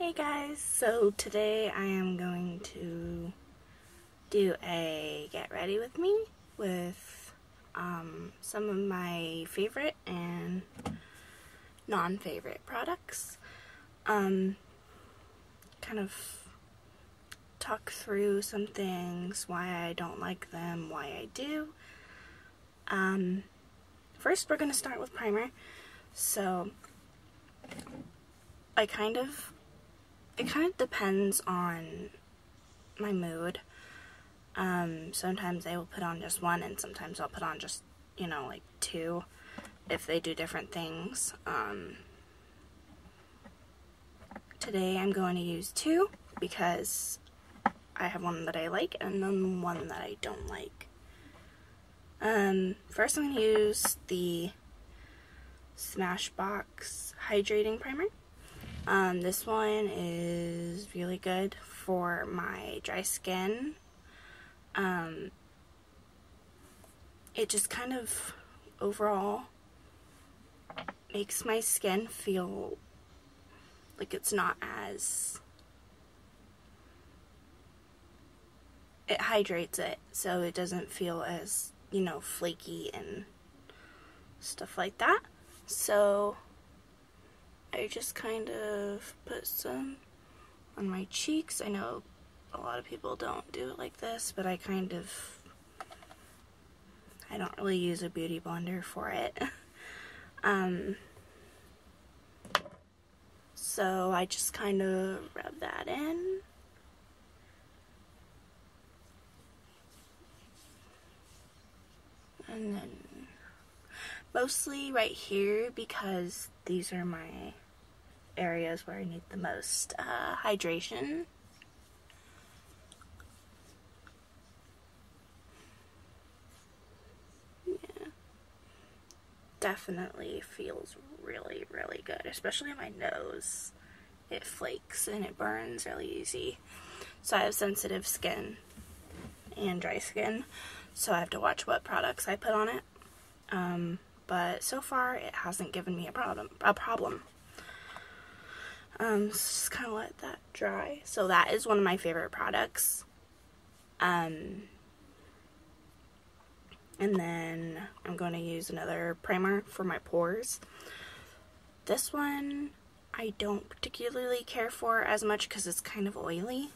Hey guys, so today I am going to do a get ready with me with some of my favorite and non-favorite products. Kind of talk through some things, why I don't like them, why I do. First we're going to start with primer. So it kind of depends on my mood. Sometimes I will put on just one, and sometimes I'll put on just, like two if they do different things. Today I'm going to use two because I have one that I like and then one that I don't like. First I'm going to use the Smashbox Hydrating Primer. This one is really good for my dry skin. It just kind of overall makes my skin feel like it's not as, it hydrates it so it doesn't feel as, flaky and stuff like that. So I just kind of put some on my cheeks. I know a lot of people don't do it like this, but I don't really use a beauty blender for it. So I just kind of rub that in. And then mostly right here, because these are my areas where I need the most hydration. Yeah, definitely feels really, really good, especially on my nose. It flakes and it burns really easy. So I have sensitive skin and dry skin, so I have to watch what products I put on it. But so far it hasn't given me a problem. Just kind of let that dry. So that is one of my favorite products. And then I'm going to use another primer for my pores. This one I don't particularly care for as much because it's kind of oily.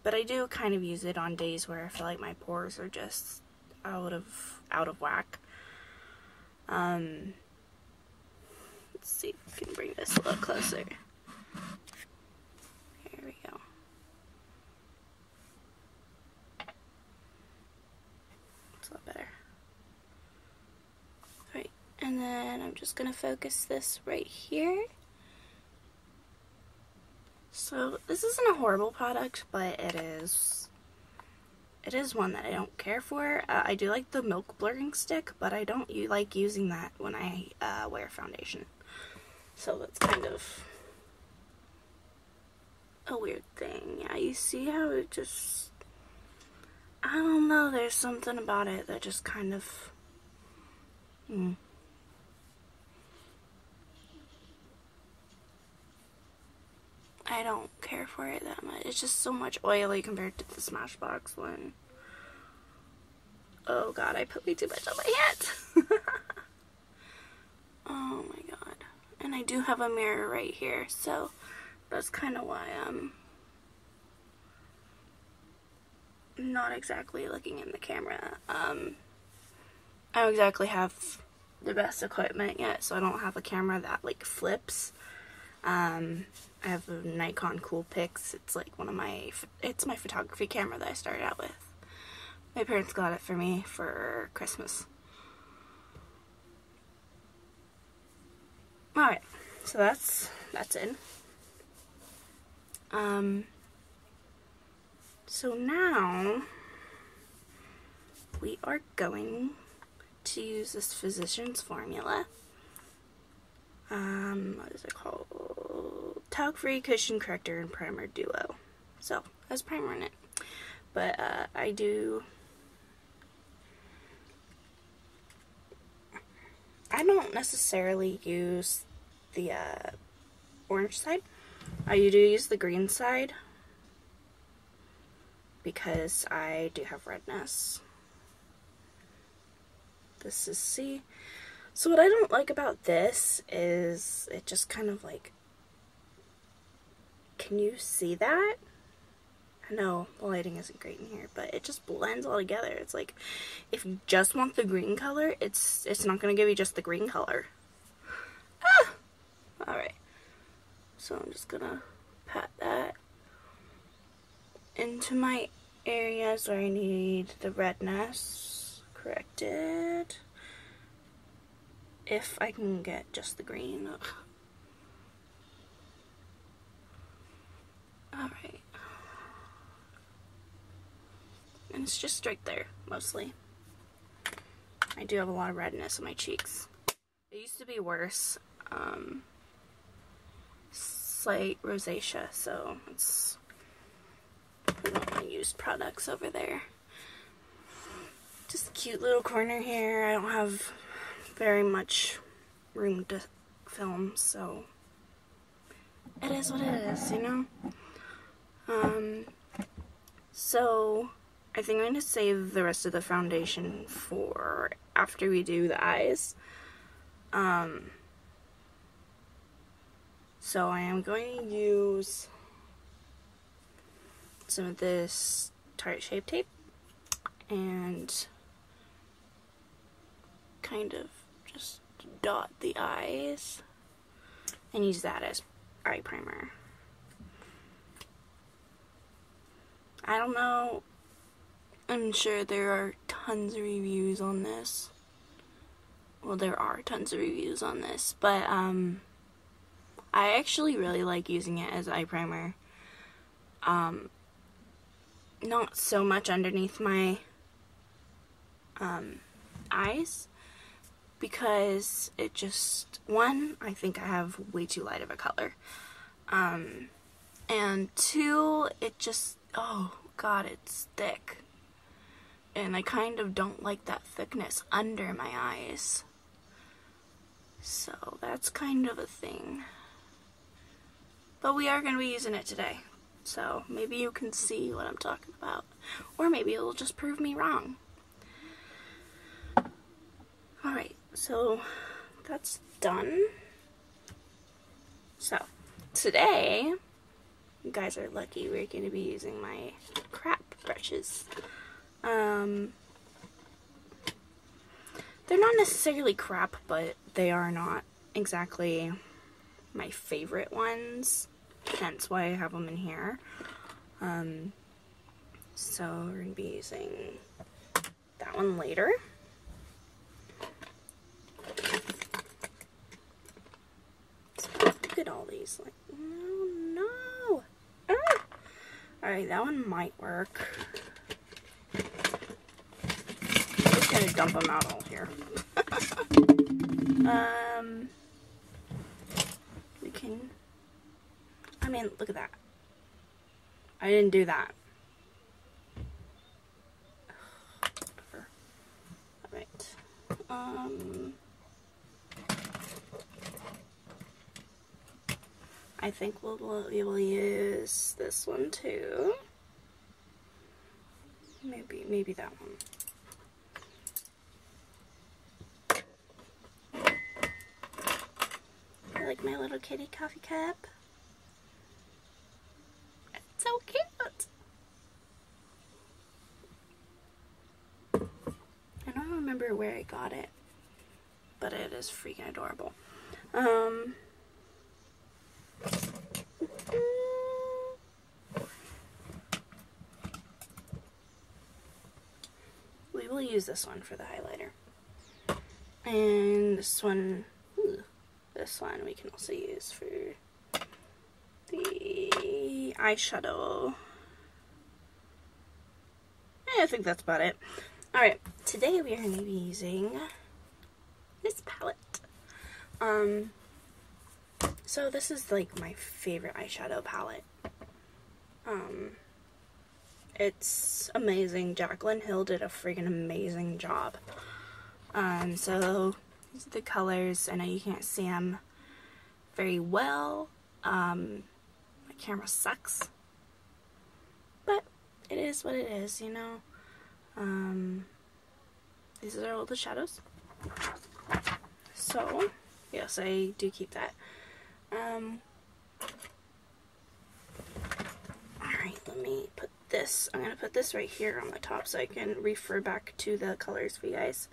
But I do kind of use it on days where I feel like my pores are just out of whack. Let's see if we can bring this a little closer. Here we go. It's a lot better. Alright, and then I'm just going to focus this right here. So this isn't a horrible product, but it is one that I don't care for. I do like the milk blurring stick, but I don't like using that when I wear foundation. So that's kind of a weird thing. Yeah, you see how it just, I don't know, there's something about it that just kind of, I don't care for it that much. It's just so much oily compared to the Smashbox one. Oh god, I put way too much on my hand. Oh my god. And I do have a mirror right here, so that's kind of why I'm not exactly looking in the camera. I don't exactly have the best equipment yet, so I don't have a camera that like flips. I have a Nikon Coolpix. It's like it's my photography camera that I started out with. My parents got it for me for Christmas. Alright, so that's it. So now we are going to use this Physicians Formula. What is it called? Talc-free Cushion Corrector and Primer Duo. So, it has primer in it. But, I don't necessarily use the orange side. You do use the green side because I do have redness. This is C. So what I don't like about this is it just kind of like, can you see that? I know the lighting isn't great in here, but it just blends all together. It's like, if you just want the green color, it's not going to give you just the green color. Ah! Alright. So I'm just going to pat that into my areas where I need the redness corrected. If I can get just the green. Alright. And it's just right there, mostly. I do have a lot of redness on my cheeks. It used to be worse. Slight rosacea, so it's my used products over there. Just a cute little corner here. I don't have very much room to film, so it is what it is, you know? So I think I'm going to save the rest of the foundation for after we do the eyes. So I am going to use some of this Tarte Shape Tape and kind of just dot the eyes and use that as eye primer. I don't know, I'm sure there are tons of reviews on this. Well, there are tons of reviews on this, but I actually really like using it as eye primer. Not so much underneath my eyes, because it just, one, I think I have way too light of a color, and two, it just, oh god, it's thick, and I kind of don't like that thickness under my eyes, so that's kind of a thing. But we are going to be using it today, so maybe you can see what I'm talking about, or maybe it'll just prove me wrong. Alright, so that's done. So, today, you guys are lucky, we're going to be using my crap brushes. They're not necessarily crap, but they are not exactly my favorite ones, hence why I have them in here. So we're going to be using that one later. So look at all these, like, no! Ah! Alright, that one might work. I'm just going to dump them out all here. We can, I mean, look at that. I didn't do that. Alright. I think we will use this one too. Maybe that one. I like my little kitty coffee cup. It's so cute. I don't remember where I got it, but it is freaking adorable. We will use this one for the highlighter. And this one, this one we can also use for the eyeshadow. I think that's about it. Alright, today we are going to be using this palette. So this is like my favorite eyeshadow palette. It's amazing. Jaclyn Hill did a freaking amazing job. So these are the colors. I know you can't see them very well. My camera sucks, but it is what it is, you know. These are all the shadows. So, yes, I do keep that. Alright, let me put this. I'm going to put this right here on the top so I can refer back to the colors for you guys.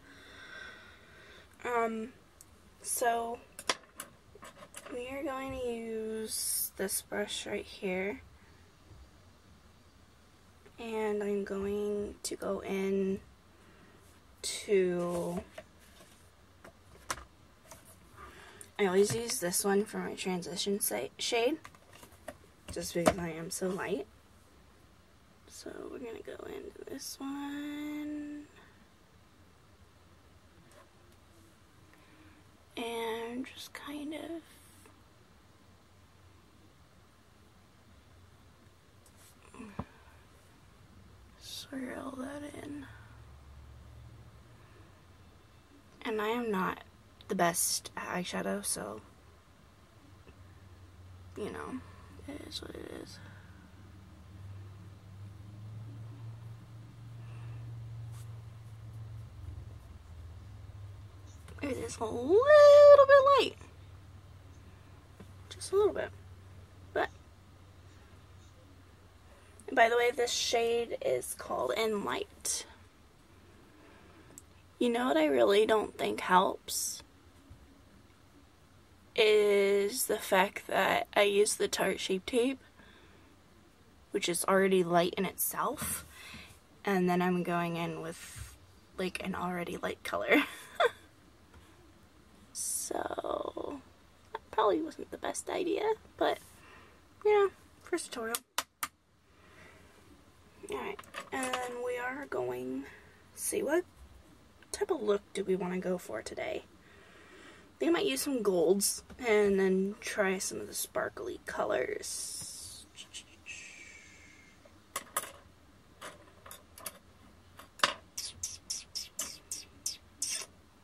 So, we are going to use this brush right here. And I'm going to go in to... I always use this one for my transition shade, just because I am so light. So we're going to go into this one. And just kind of swirl that in. And I am not the best at eyeshadow, so, you know, it is what it is. It is a little bit light. Just a little bit. But, and by the way, this shade is called In Light. You know what I really don't think helps? Is the fact that I use the Tarte Shape Tape, which is already light in itself, and then I'm going in with like an already light color. So that probably wasn't the best idea, but yeah, first tutorial. Alright, and we are going to see what type of look do we want to go for today. I think I might use some golds and then try some of the sparkly colors.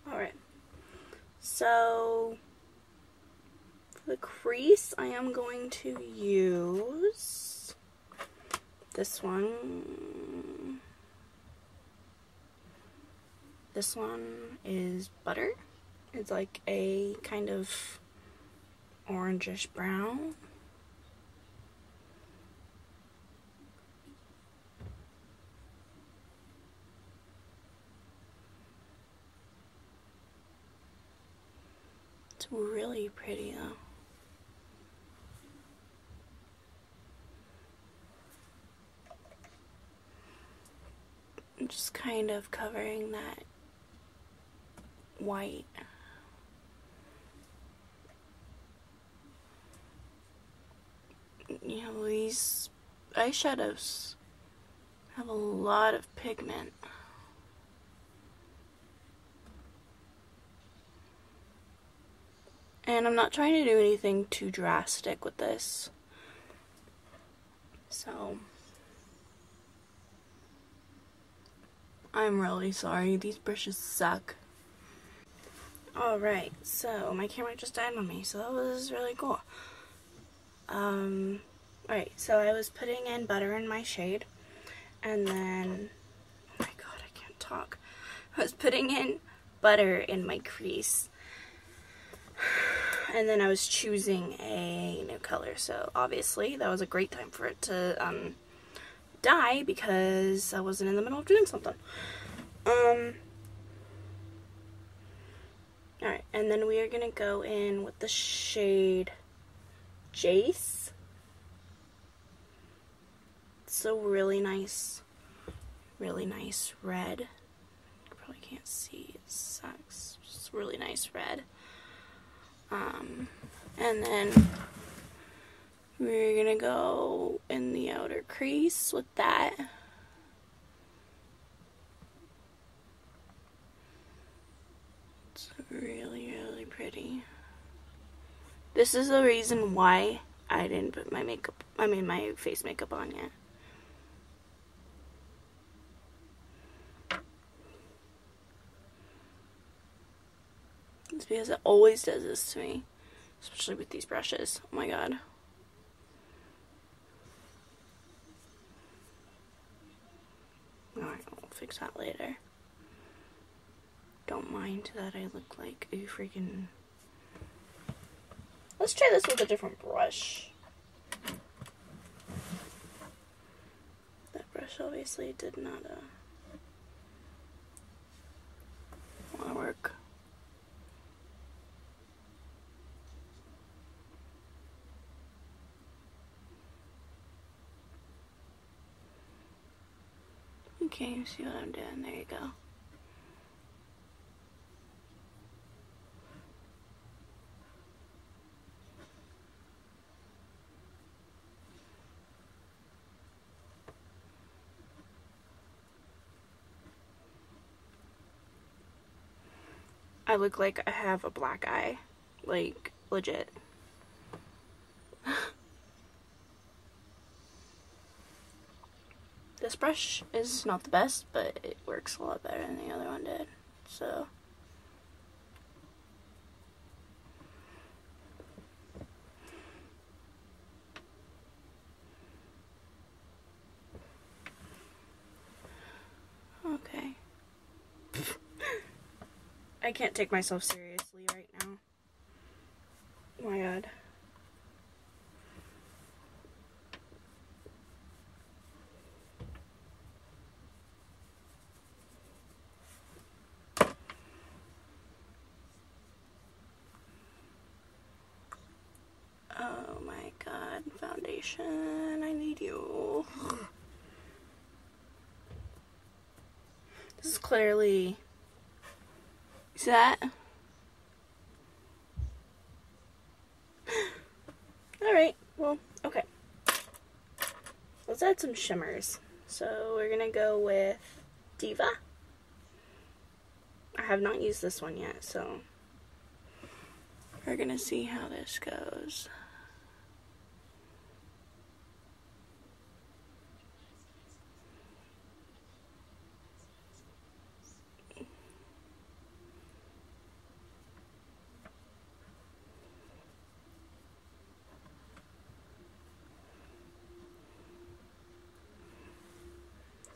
Alright, so for the crease I am going to use this one. This one is Butter. It's like a kind of orangish brown. It's really pretty though. I'm just kind of covering that white. You know, these eyeshadows have a lot of pigment. And I'm not trying to do anything too drastic with this. So, I'm really sorry, these brushes suck. Alright, so my camera just died on me, so that was really cool. Alright, so I was putting in butter in my shade, and then, oh my god, I can't talk. I was putting in butter in my crease, and then I was choosing a new color, so obviously that was a great time for it to, die, because I wasn't in the middle of doing something. Alright, and then we are going to go in with the shade Jace. It's a really nice red. You probably can't see, it sucks. It's really nice red. And then we're going to go in the outer crease with that. It's really, really pretty. This is the reason why I didn't put my my face makeup on yet. It's because it always does this to me. especially with these brushes. Oh my god. Alright, I'll fix that later. Don't mind that I look like a freaking... Let's try this with a different brush. That brush obviously did not want to work. Okay, you see what I'm doing? There you go. I look like I have a black eye. Like, legit. This brush is not the best, but it works a lot better than the other one did. So... okay. I can't take myself seriously right now. Oh my god. Oh my god, foundation, I need you. This is clearly... See that? Alright, well, okay. Let's add some shimmers. So we're gonna go with Diva. I have not used this one yet, so we're gonna see how this goes.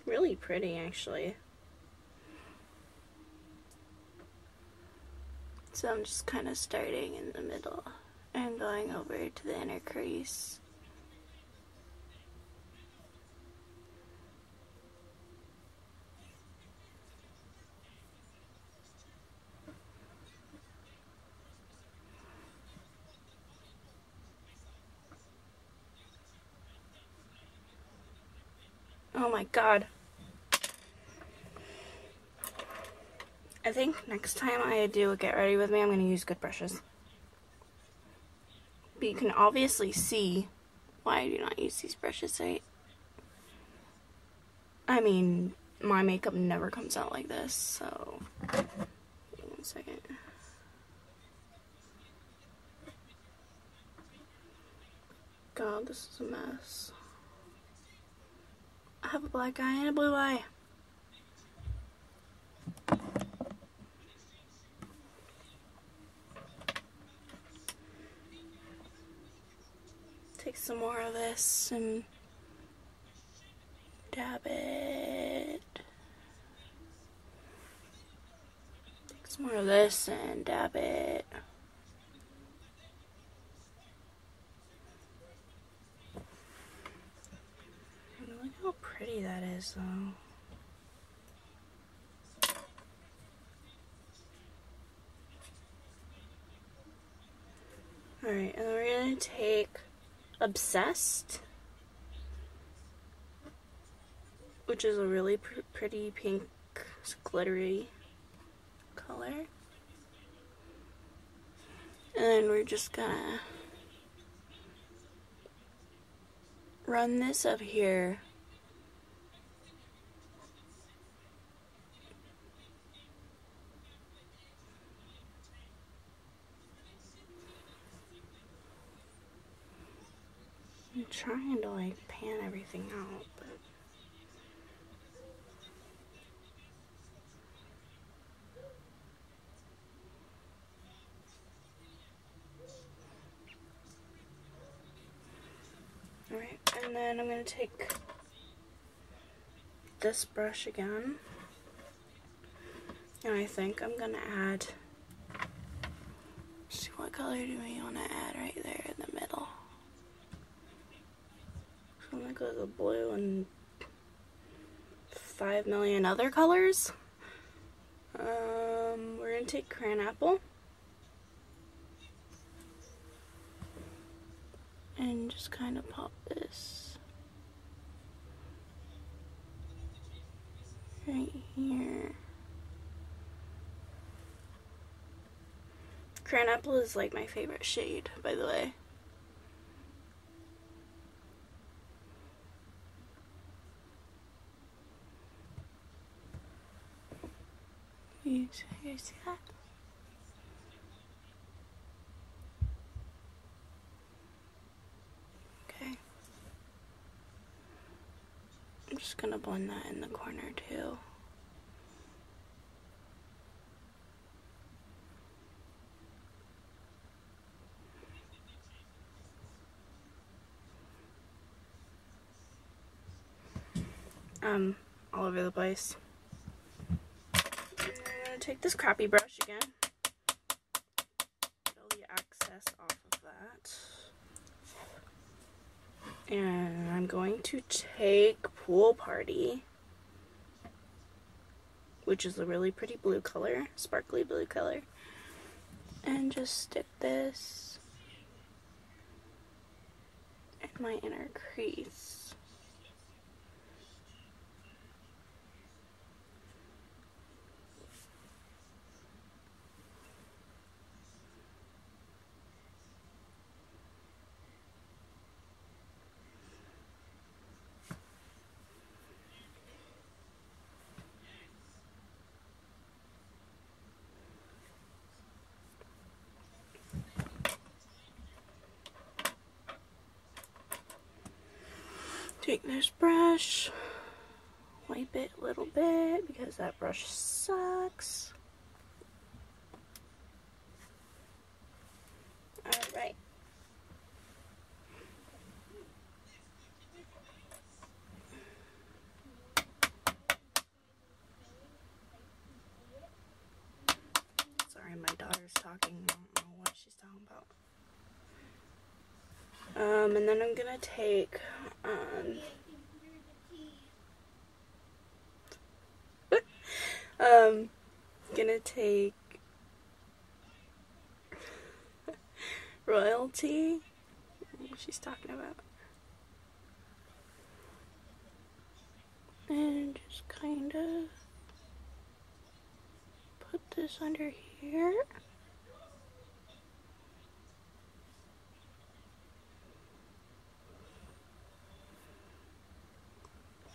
Really pretty, actually. So I'm just kind of starting in the middle and going over to the inner crease. Oh my god. I think next time I do a get ready with me, I'm going to use good brushes. But you can obviously see why I do not use these brushes, right? I mean, my makeup never comes out like this, so... One second. God, this is a mess. I have a black eye and a blue eye. Take some more of this and dab it. Take some more of this and dab it. Look how pretty that is, though. Alright, and then we're going to take Obsessed, which is a really pretty pink, glittery color. And then we're just gonna run this up here. I'm trying to like pan everything out, but And then I'm going to take this brush again. And I think I'm going to add, let's see, what color do we want to add right there in the middle? So I'm going to go with blue and 5 million other colors. We're going to take crayon apple. And just kind of pop this right here. Crayon apple is like my favorite shade, by the way. You see that? Okay. I'm just gonna blend that in the corner too. All over the place. And I'm gonna take this crappy brush again. Get all the excess off of that. And I'm going to take Pool Party, which is a really pretty blue color, sparkly blue color, and just stick this in my inner crease. Take this brush, wipe it a little bit because that brush sucks. Alright. Sorry, my daughter's talking. I don't know what she's talking about. And then I'm gonna take Royalty. What she's talking about. And just kind of put this under here.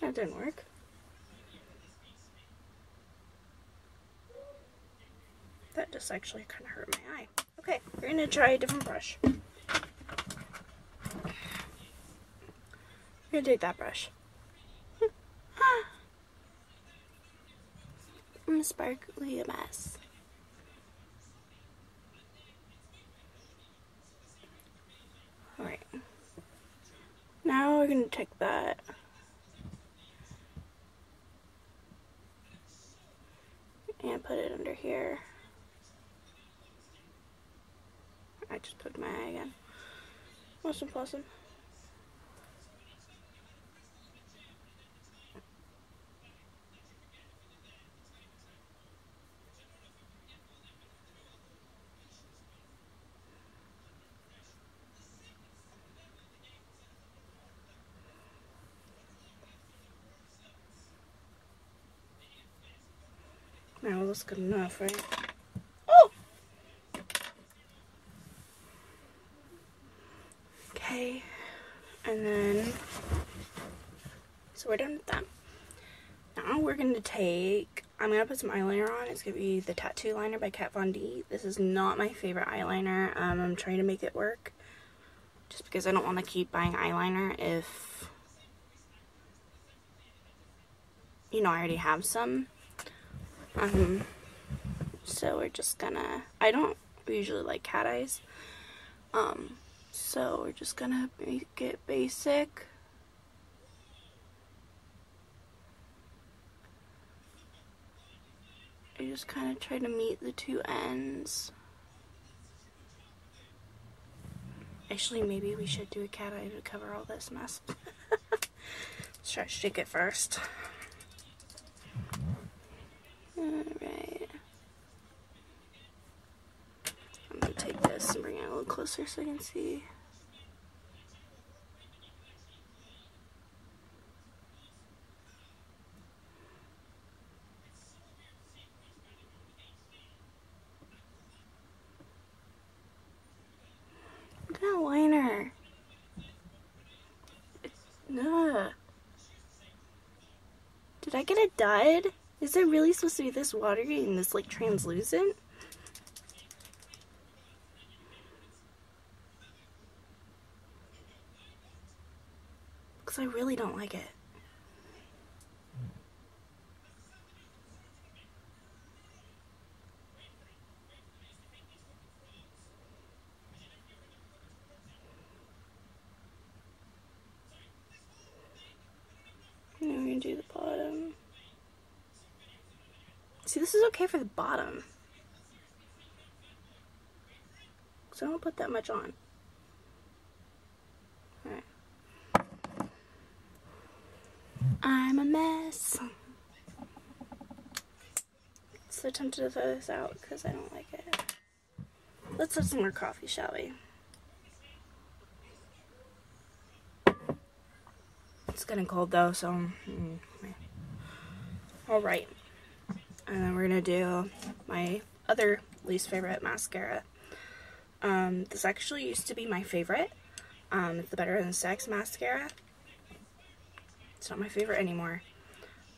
That didn't work. That just actually kind of hurt my eye. Okay, we're going to try a different brush. We're going to take that brush. I'm sparkly a mess. Alright. Now we're going to take that. And put it under here. I just poked my eye again. Awesome, awesome. Now that's good enough, right? Oh! Okay, and then, so we're done with that. Now we're going to take, I'm going to put some eyeliner on. It's going to be the Tattoo Liner by Kat Von D. This is not my favorite eyeliner. I'm trying to make it work. Just because I don't want to keep buying eyeliner if, you know, I already have some. So we're just gonna, I don't usually like cat eyes. So we're just gonna make it basic. just kind of try to meet the two ends. Actually, maybe we should do a cat eye to cover all this mess. Let's try to shake it first. Alright. I'm gonna take this and bring it a little closer so I can see. Look at that liner. Ugh. Did I get a dud? Is it really supposed to be this watery and this like translucent? Because I really don't like it. Now we're going to do the bottom. See, this is okay for the bottom. So I don't put that much on. Alright. I'm a mess. So tempted to throw this out because I don't like it. Let's have some more coffee, shall we? It's getting cold though, so alright. And then we're gonna do my other least favorite mascara. This actually used to be my favorite. It's the Better Than Sex mascara. It's not my favorite anymore.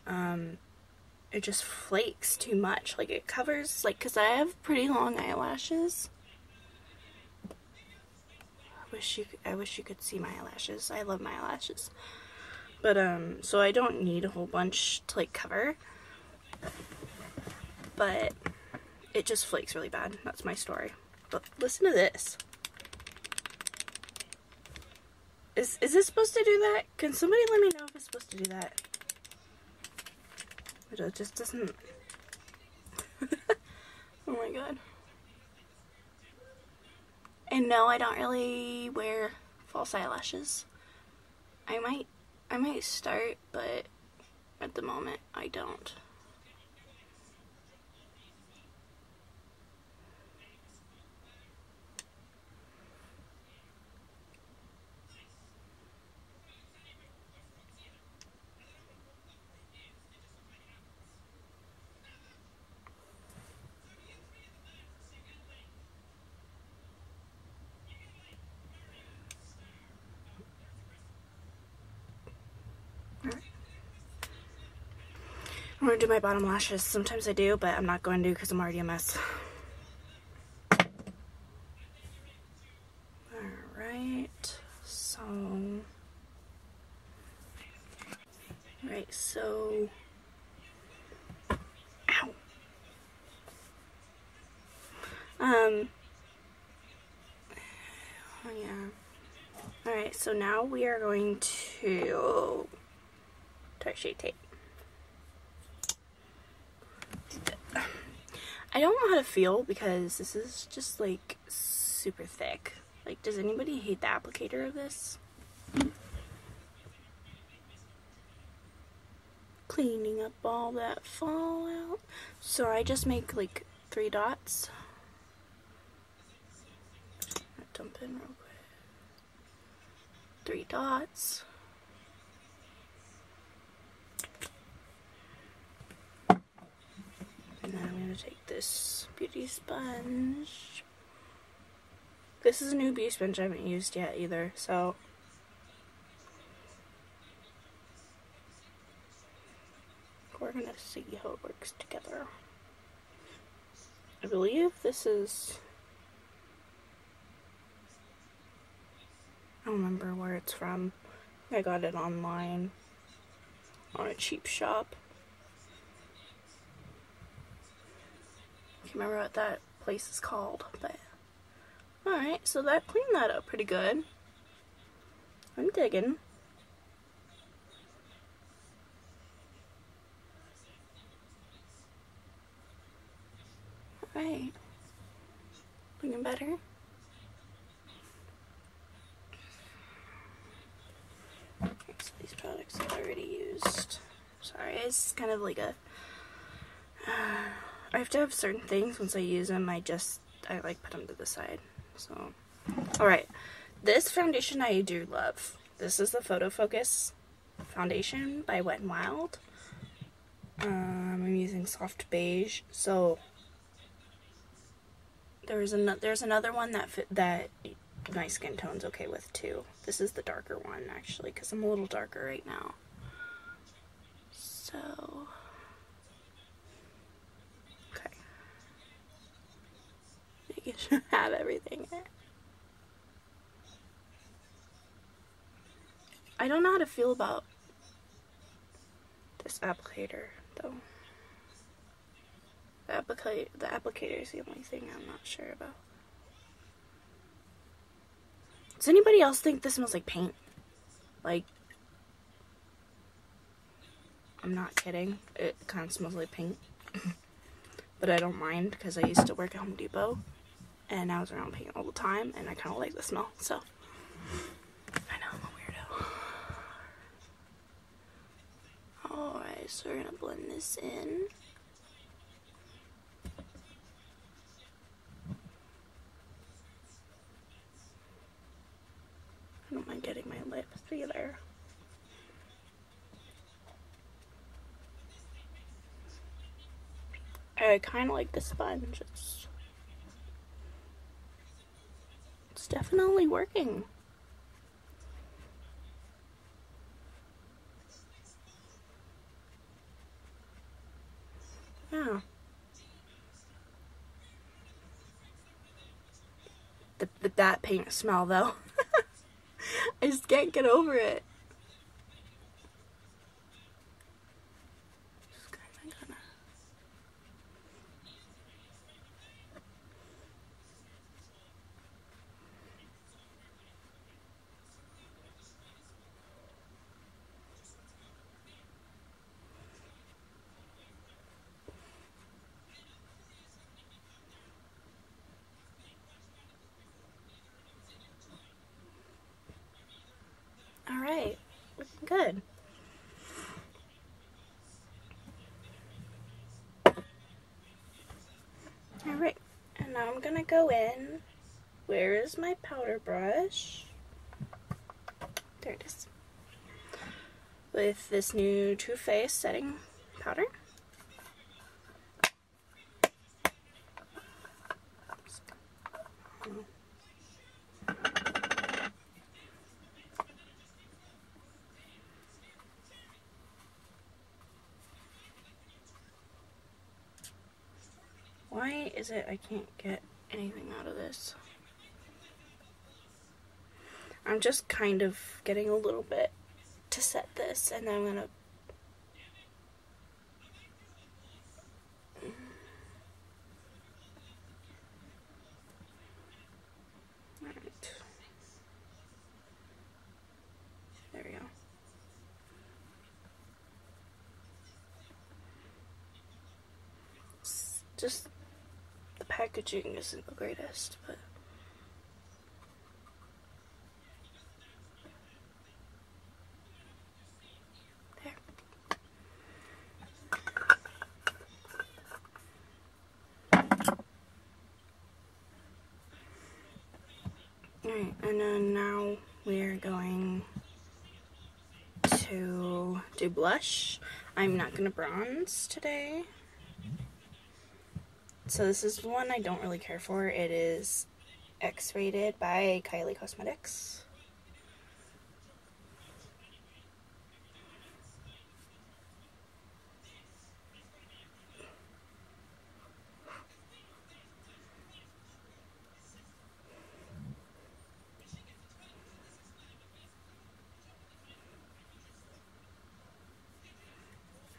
It just flakes too much. Like it covers, like, cause I have pretty long eyelashes. I wish you could see my eyelashes. I love my eyelashes. But so I don't need a whole bunch to like cover. But it just flakes really bad. That's my story. But listen to this. Is this supposed to do that? Can somebody let me know if it's supposed to do that? It just doesn't. Oh my god. And no, I don't really wear false eyelashes. I might start, but at the moment I don't. I'm gonna do my bottom lashes. Sometimes I do, but I'm not going to because I'm already a mess. Alright, so... Right, so... Ow! Oh yeah. Alright, so now we are going to... Touch tape. I don't know how to feel because this is just like super thick. Like, does anybody hate the applicator of this? Cleaning up all that fallout. So I just make like 3 dots. Dump in real quick. 3 dots. And then I'm going to take this beauty sponge. This is a new beauty sponge I haven't used yet either, so. We're going to see how it works together. I believe this is. I don't remember where it's from. I got it online on a cheap shop. I can't remember what that place is called, but alright, so that cleaned that up pretty good. I'm digging. Right. Looking better? Okay, so these products I've already used. Sorry, it's kind of like a... I have to have certain things. Once I use them, I like put them to the side. So, alright. This foundation I do love. This is the Photo Focus foundation by Wet n Wild. I'm using soft beige. So there's another one that my skin tone's okay with too. This is the darker one actually, because I'm a little darker right now. So okay, making sure I have everything. I don't know how to feel about this applicator though. The applicator is the only thing I'm not sure about. Does anybody else think this smells like paint? Like, I'm not kidding. It kind of smells like paint. But I don't mind because I used to work at Home Depot and I was around paint all the time and I kind of like the smell. So, I know I'm a weirdo. Alright, so we're gonna blend this in. I don't mind getting my lips either. I kind of like the sponge. It's definitely working. Yeah. That paint smell though. I just can't get over it. Just kinda gonna... Alright, looking good. Alright, and now I'm gonna go in. Where is my powder brush? There it is. With this new Too Faced setting powder. Why is it I can't get anything out of this? I'm just kind of getting a little bit to set this, and then I'm gonna... Alright. There we go. It's just... the packaging isn't the greatest, but... Alright, and then now we're going to do blush. I'm not going to bronze today. So this is one I don't really care for. It is X-Rated by Kylie Cosmetics.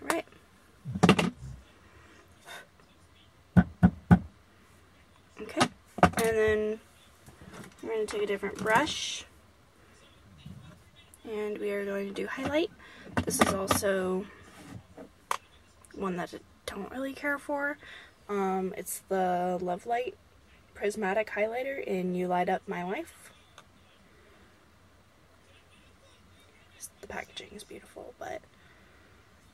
Alright. Okay, and then we're going to take a different brush and we are going to do highlight. This is also one that I don't really care for, It's the Love Light Prismatic Highlighter in You Light Up My Life. The packaging is beautiful, but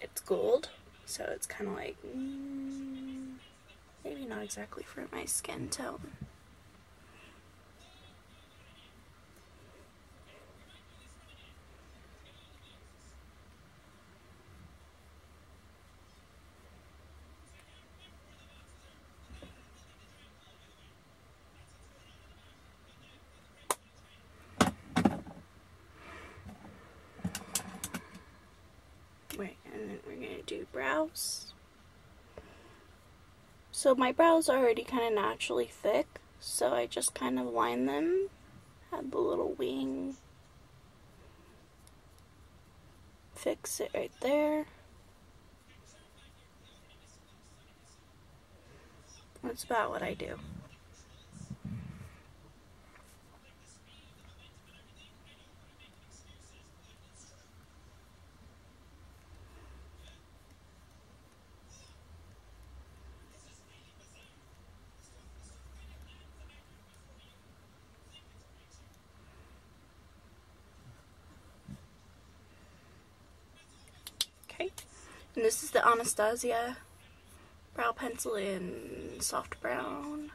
it's gold, so it's kind of like, maybe not exactly for my skin tone. Right, and then we're going to do brows. So my brows are already kind of naturally thick, so I just kind of line them, add the little wing, fix it right there. That's about what I do. And this is the Anastasia brow pencil in soft brown.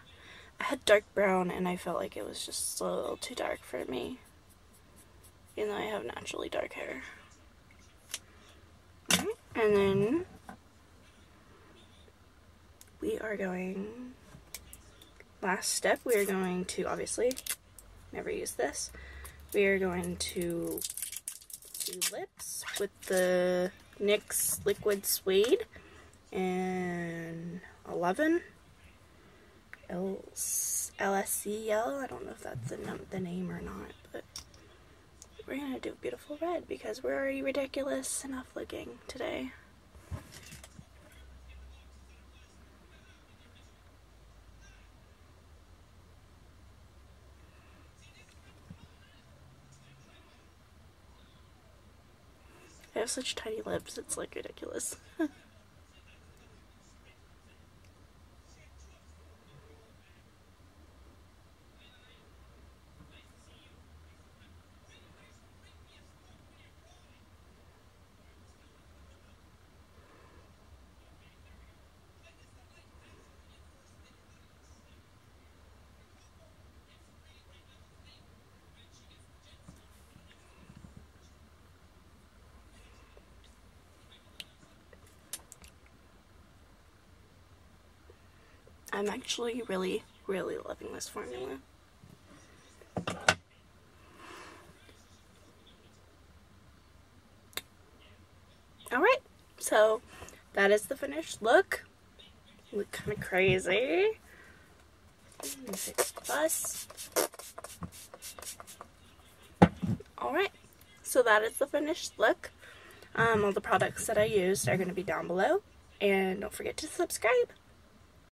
I had dark brown and I felt like it was just a little too dark for me, even though I have naturally dark hair. And then we are going, last step, we are going to, obviously, never use this, we are going to do lips with the NYX Liquid Suede and 11 LSCL. I don't know if that's the name or not, but we're gonna do a beautiful red because we're already ridiculous enough looking today. I have such tiny lips, it's like ridiculous. I'm actually really, really loving this formula. Alright, so that is the finished look. Look kind of crazy. Fix the bust. Alright, so that is the finished look. All the products that I used are going to be down below. And don't forget to subscribe.